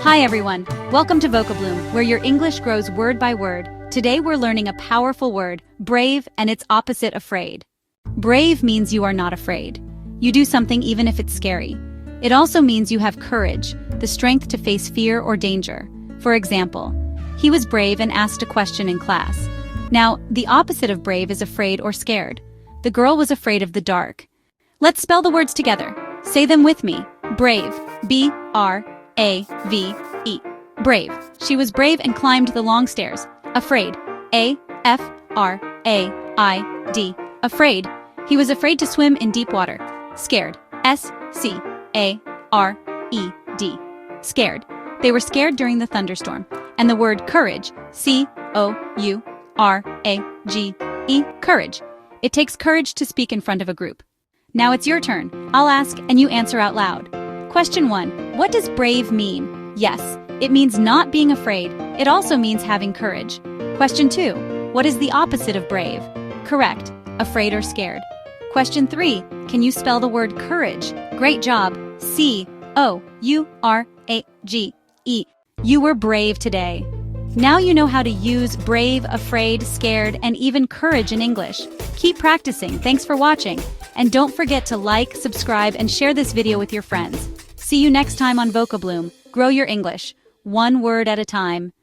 Hi everyone, welcome to Vocabloom, where your English grows word by word. Today we're learning a powerful word, brave, and its opposite, afraid. Brave means you are not afraid. You do something even if it's scary. It also means you have courage, the strength to face fear or danger. For example, he was brave and asked a question in class. Now, the opposite of brave is afraid or scared. The girl was afraid of the dark. Let's spell the words together. Say them with me. Brave, B-R-A-V-E. Brave. She was brave and climbed the long stairs. Afraid. A-F-R-A-I-D. Afraid. He was afraid to swim in deep water. Scared. S-C-A-R-E-D. Scared. They were scared during the thunderstorm. And the word courage, C-O-U-R-A-G-E, courage. It takes courage to speak in front of a group. Now it's your turn. I'll ask and you answer out loud. Question 1. What does brave mean? Yes, it means not being afraid. It also means having courage. Question 2. What is the opposite of brave? Correct. Afraid or scared. Question 3. Can you spell the word courage? Great job. C-O-U-R-A-G-E. You were brave today. Now you know how to use brave, afraid, scared, and even courage in English. Keep practicing. Thanks for watching. And don't forget to like, subscribe, and share this video with your friends. See you next time on Vocabloom. Grow your English, one word at a time.